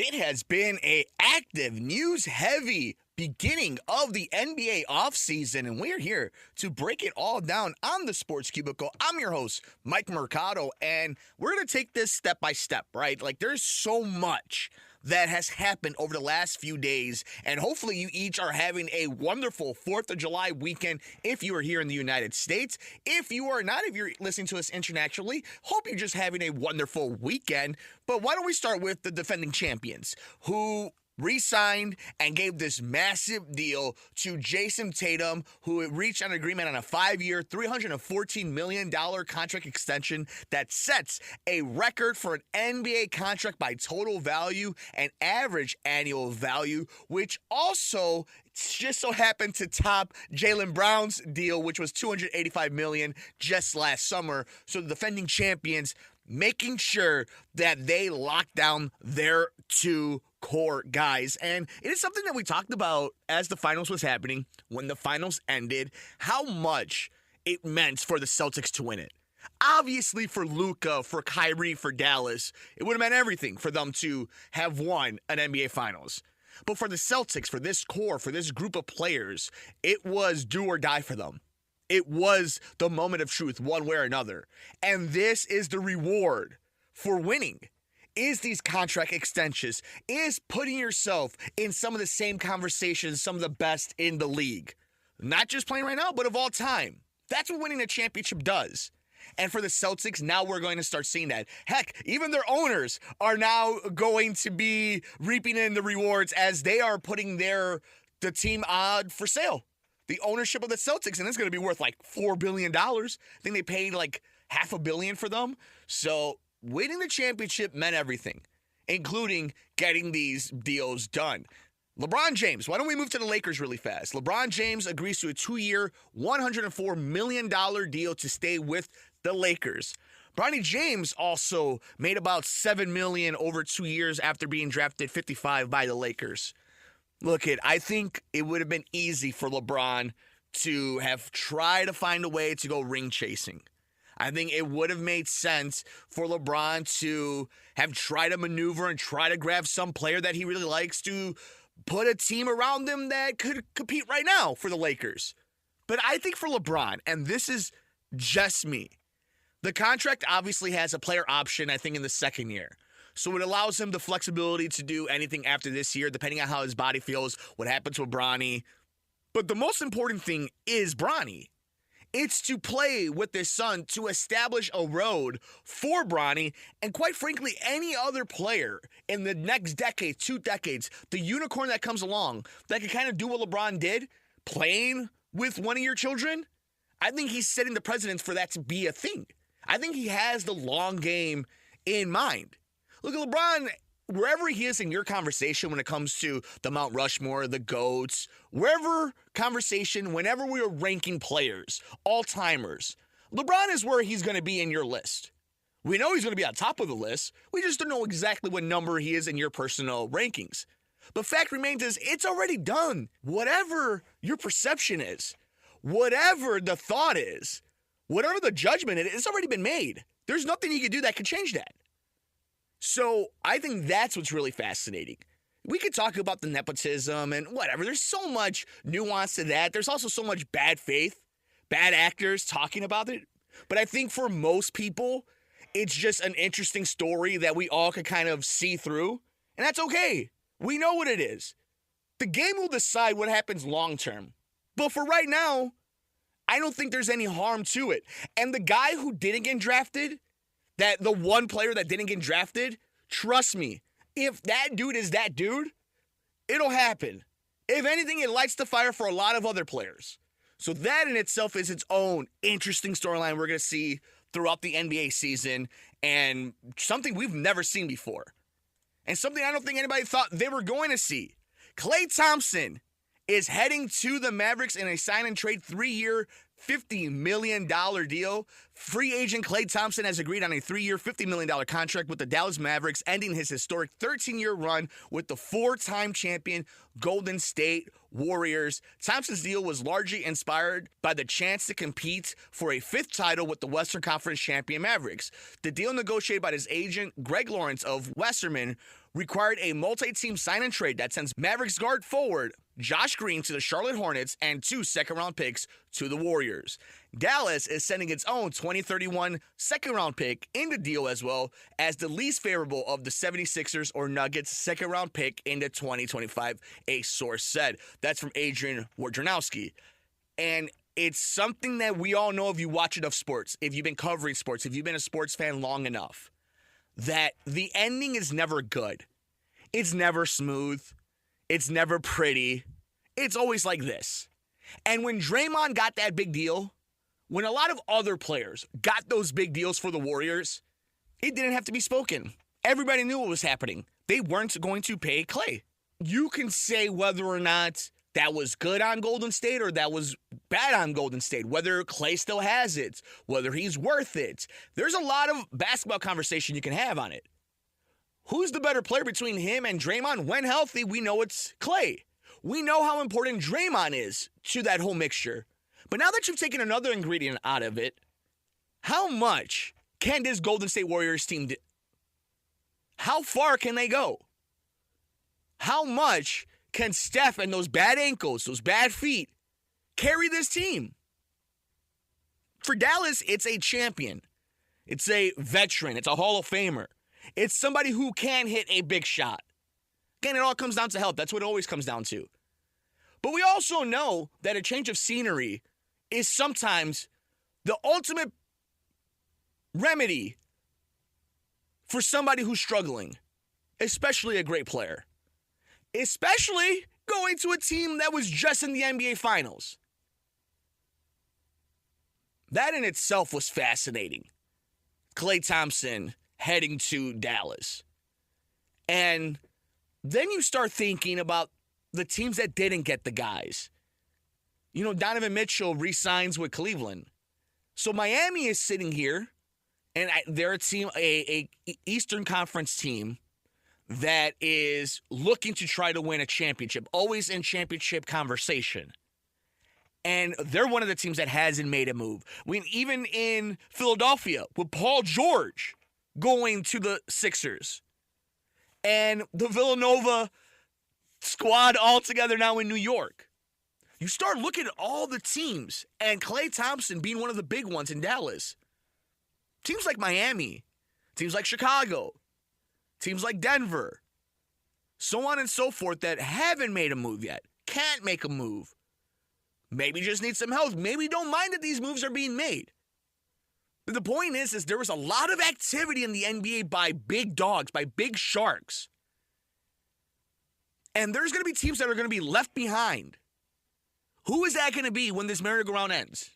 It has been a active, news-heavy beginning of the NBA offseason, and we're here to break it all down on the Sports Cubicle. I'm your host, Mike Mercado, and we're going to take this step by step, right? Like, there's so much that has happened over the last few days, and hopefully you each are having a wonderful 4th of July weekend if you are here in the United States. If you are not, if you're listening to us internationally, hope you're just having a wonderful weekend. But why don't we start with the defending champions, who re-signed and gave this massive deal to Jason Tatum, who reached an agreement on a 5-year, $314 million contract extension that sets a record for an NBA contract by total value and average annual value, which also just so happened to top Jaylen Brown's deal, which was $285 million just last summer. So the defending champions making sure that they lock down their two core guys. And it is something that we talked about as the finals was happening, when the finals ended, how much it meant for the Celtics to win it. Obviously for Luka, for Kyrie, for Dallas, it would have meant everything for them to have won an NBA Finals. But for the Celtics, for this core, for this group of players, it was do or die for them. It was the moment of truth, one way or another. And this is the reward for winning, is these contract extensions, is putting yourself in some of the same conversations, some of the best in the league. Not just playing right now, but of all time. That's what winning a championship does. And for the Celtics, now we're going to start seeing that. Heck, even their owners are now going to be reaping in the rewards as they are putting the team for sale. The ownership of the Celtics, and it's going to be worth like $4 billion. I think they paid like $500 million for them. So winning the championship meant everything, including getting these deals done. LeBron James, why don't we move to the Lakers really fast? LeBron James agrees to a 2-year, $104 million deal to stay with the Lakers. Bronny James also made about $7 million over 2 years after being drafted 55 by the Lakers. Look, I think it would have been easy for LeBron to have tried to find a way to go ring chasing. I think it would have made sense for LeBron to have tried to maneuver and try to grab some player that he really likes to put a team around him that could compete right now for the Lakers. But I think for LeBron, and this is just me, the contract obviously has a player option, I think, in the second year. So it allows him the flexibility to do anything after this year, depending on how his body feels, what happens with Bronny. But the most important thing is Bronny. It's to play with his son to establish a road for Bronny and, quite frankly, any other player in the next decade, 2 decades, the unicorn that comes along that can kind of do what LeBron did, playing with one of your children. I think he's setting the precedence for that to be a thing. I think he has the long game in mind. Look at LeBron, wherever he is in your conversation when it comes to the Mount Rushmore, the GOATs, wherever conversation, whenever we are ranking players, all-timers, LeBron is where he's going to be in your list. We know he's going to be on top of the list. We just don't know exactly what number he is in your personal rankings. But fact remains is it's already done. Whatever your perception is, whatever the thought is, whatever the judgment is, it's already been made. There's nothing you can do that can change that. So I think that's what's really fascinating. We could talk about the nepotism and whatever. There's so much nuance to that. There's also so much bad faith, bad actors talking about it. But I think for most people, it's just an interesting story that we all could kind of see through. And that's okay. We know what it is. The game will decide what happens long term. But for right now, I don't think there's any harm to it. And the guy who didn't get drafted, that the one player that didn't get drafted, trust me, if that dude is that dude, it'll happen. If anything, it lights the fire for a lot of other players. So that in itself is its own interesting storyline we're going to see throughout the NBA season, and something we've never seen before. And something I don't think anybody thought they were going to see. Klay Thompson is heading to the Mavericks in a sign and trade 3-year, $50 million deal. Free agent Klay Thompson has agreed on a 3-year, $50 million contract with the Dallas Mavericks, ending his historic 13-year run with the 4-time champion Golden State Warriors. Thompson's deal was largely inspired by the chance to compete for a 5th title with the Western Conference champion Mavericks. The deal negotiated by his agent, Greg Lawrence of Westerman, required a multi-team sign-and trade that sends Mavericks guard forward Josh Green to the Charlotte Hornets and 2 second-round picks to the Warriors. Dallas is sending its own 2031 second-round pick in the deal, as well as the least favorable of the 76ers or Nuggets second-round pick into 2025, a source said. That's from Adrian Wojnarowski. And it's something that we all know if you watch enough sports, if you've been covering sports, if you've been a sports fan long enough, that the ending is never good. It's never smooth. It's never pretty. It's always like this. And when Draymond got that big deal, when a lot of other players got those big deals for the Warriors, it didn't have to be spoken. Everybody knew what was happening. They weren't going to pay Klay. You can say whether or not that was good on Golden State or that was bad on Golden State, whether Klay still has it, whether he's worth it. There's a lot of basketball conversation you can have on it. Who's the better player between him and Draymond? When healthy, we know it's Klay. We know how important Draymond is to that whole mixture. But now that you've taken another ingredient out of it, how much can this Golden State Warriors team do? How far can they go? How much can Steph and those bad ankles, those bad feet, carry this team? For Dallas, it's a champion. It's a veteran. It's a Hall of Famer. It's somebody who can hit a big shot. Again, it all comes down to health. That's what it always comes down to. But we also know that a change of scenery is sometimes the ultimate remedy for somebody who's struggling, especially a great player. Especially going to a team that was just in the NBA Finals. That in itself was fascinating. Klay Thompson heading to Dallas. And then you start thinking about the teams that didn't get the guys. You know, Donovan Mitchell re-signs with Cleveland. So Miami is sitting here, and they're a team, a Eastern Conference team that is looking to try to win a championship, always in championship conversation. And they're one of the teams that hasn't made a move. Even in Philadelphia, with Paul George going to the Sixers, and the Villanova squad all together now in New York. You start looking at all the teams, and Klay Thompson being one of the big ones in Dallas. Teams like Miami, teams like Chicago, teams like Denver, so on and so forth that haven't made a move yet, can't make a move. Maybe just need some help. Maybe don't mind that these moves are being made. But the point is there was a lot of activity in the NBA by big dogs, by big sharks. And there's going to be teams that are going to be left behind. Who is that going to be when this merry-go-round ends?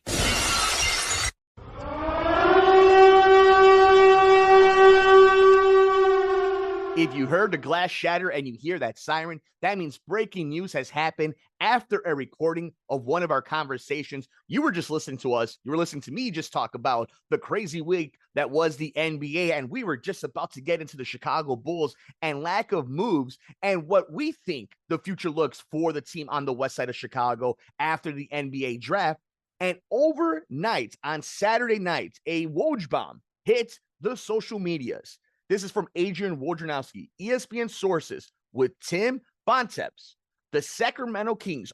If you heard the glass shatter and you hear that siren, that means breaking news has happened after a recording of one of our conversations. You were just listening to us. You were listening to me just talk about the crazy week that was the NBA, and we were just about to get into the Chicago Bulls and lack of moves and what we think the future looks for the team on the west side of Chicago after the NBA draft. And overnight, on Saturday night, a Woj bomb hit the social medias. This is from Adrian Wojnarowski, ESPN sources, with Tim Bontemps. The Sacramento Kings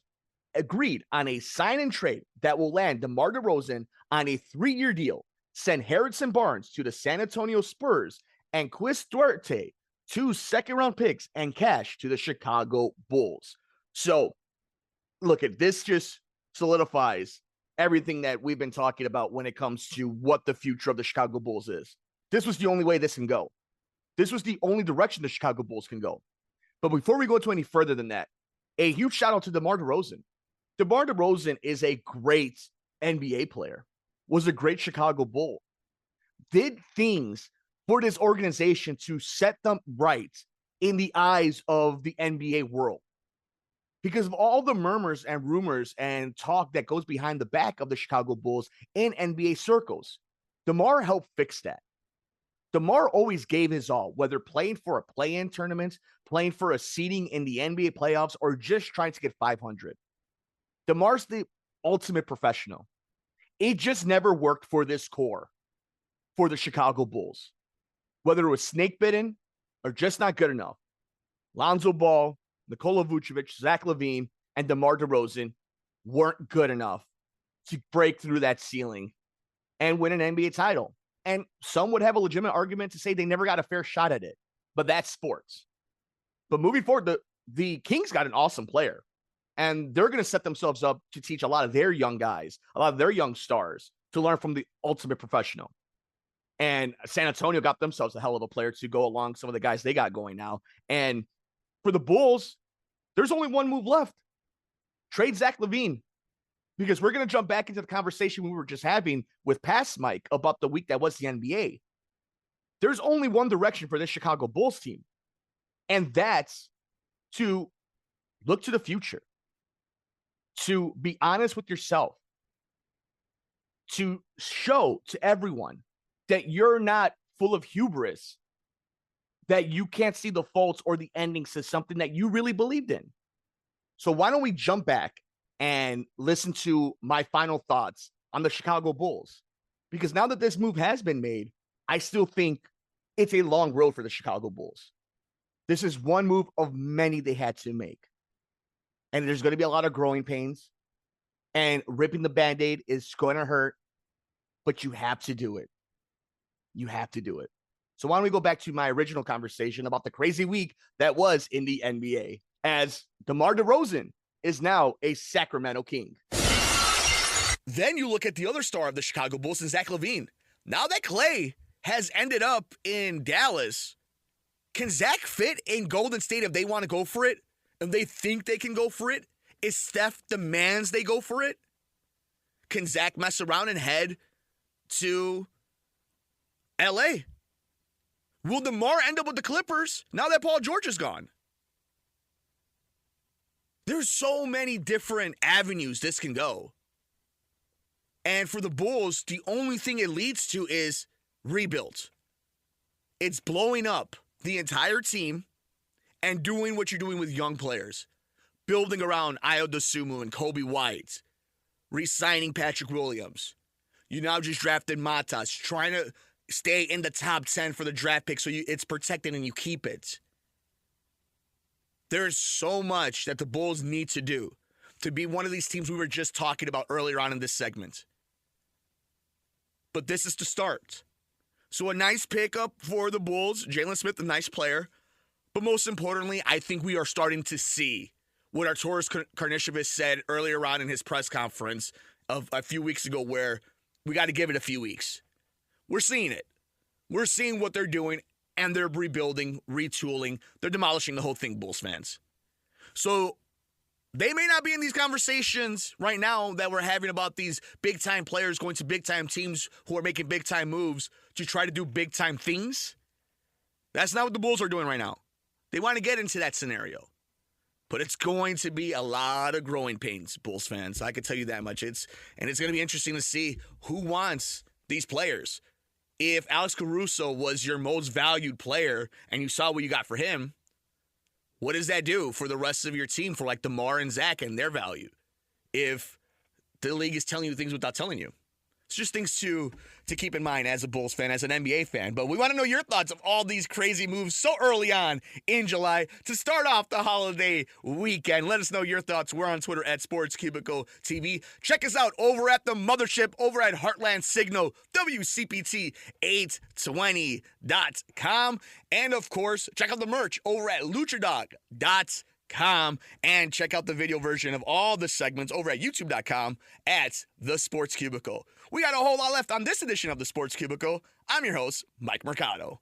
agreed on a sign and trade that will land DeMar DeRozan on a 3-year deal, send Harrison Barnes to the San Antonio Spurs, and Chris Duarte 2 second-round picks and cash to the Chicago Bulls. So, look, at this just solidifies everything that we've been talking about when it comes to what the future of the Chicago Bulls is. This was the only way this can go. This was the only direction the Chicago Bulls can go. But before we go to any further than that, a huge shout out to DeMar DeRozan. DeMar DeRozan is a great NBA player, was a great Chicago Bull, did things for this organization to set them right in the eyes of the NBA world. Because of all the murmurs and rumors and talk that goes behind the back of the Chicago Bulls in NBA circles, DeMar helped fix that. DeMar always gave his all, whether playing for a play-in tournament, playing for a seeding in the NBA playoffs, or just trying to get 500. DeMar's the ultimate professional. It just never worked for this core, for the Chicago Bulls. Whether it was snake bitten or just not good enough, Lonzo Ball, Nikola Vucevic, Zach LaVine, and DeMar DeRozan weren't good enough to break through that ceiling and win an NBA title. And some would have a legitimate argument to say they never got a fair shot at it, but that's sports. But moving forward, the Kings got an awesome player, and they're going to set themselves up to teach a lot of their young guys, a lot of their young stars to learn from the ultimate professional. And San Antonio got themselves a hell of a player to go along some of the guys they got going now. And for the Bulls, there's only one move left. Trade Zach LaVine. Because we're going to jump back into the conversation we were just having with past Mike about the week that was the NBA. There's only one direction for this Chicago Bulls team, and that's to look to the future, to be honest with yourself, to show to everyone that you're not full of hubris, that you can't see the faults or the endings to something that you really believed in. So why don't we jump back and listen to my final thoughts on the Chicago Bulls? Because now that this move has been made, I still think it's a long road for the Chicago Bulls. This is one move of many they had to make. And there's going to be a lot of growing pains. And ripping the Band-Aid is going to hurt. But you have to do it. You have to do it. So why don't we go back to my original conversation about the crazy week that was in the NBA, as DeMar DeRozan is now a Sacramento King. Then you look at the other star of the Chicago Bulls, and Zach LaVine. Now that Klay has ended up in Dallas, can Zach fit in Golden State if they want to go for it? If they think they can go for it? If Steph demands they go for it? Can Zach mess around and head to LA? Will DeMar end up with the Clippers now that Paul George is gone? There's so many different avenues this can go. And for the Bulls, the only thing it leads to is rebuild. It's blowing up the entire team and doing what you're doing with young players. Building around Ayo Dosunmu and Kobe White. Re-signing Patrick Williams. You now just drafted Matas, trying to stay in the top 10 for the draft pick so it's protected and you keep it. There's so much that the Bulls need to do to be one of these teams we were just talking about earlier on in this segment. But this is the start. So a nice pickup for the Bulls. Jalen Smith, a nice player. But most importantly, I think we are starting to see what Arturas Karnisovas said earlier on in his press conference of a few weeks ago, where we got to give it a few weeks. We're seeing it. We're seeing what they're doing, and they're rebuilding, retooling. They're demolishing the whole thing, Bulls fans. So they may not be in these conversations right now that we're having about these big-time players going to big-time teams who are making big-time moves to try to do big-time things. That's not what the Bulls are doing right now. They want to get into that scenario. But it's going to be a lot of growing pains, Bulls fans. I can tell you that much. It's going to be interesting to see who wants these players. If Alex Caruso was your most valued player and you saw what you got for him, what does that do for the rest of your team, for like DeMar and Zach and their value? If the league is telling you things without telling you. It's just things to keep in mind as a Bulls fan, as an NBA fan. But we want to know your thoughts of all these crazy moves so early on in July to start off the holiday weekend. Let us know your thoughts. We're on Twitter at Sports Cubicle TV. Check us out over at the mothership, over at Heartland Signal, WCPT820.com. And, of course, check out the merch over at luchadog.com. And check out the video version of all the segments over at youtube.com at The Sports Cubicle. We got a whole lot left on this edition of The Sports Cubicle. I'm your host, Mike Mercado.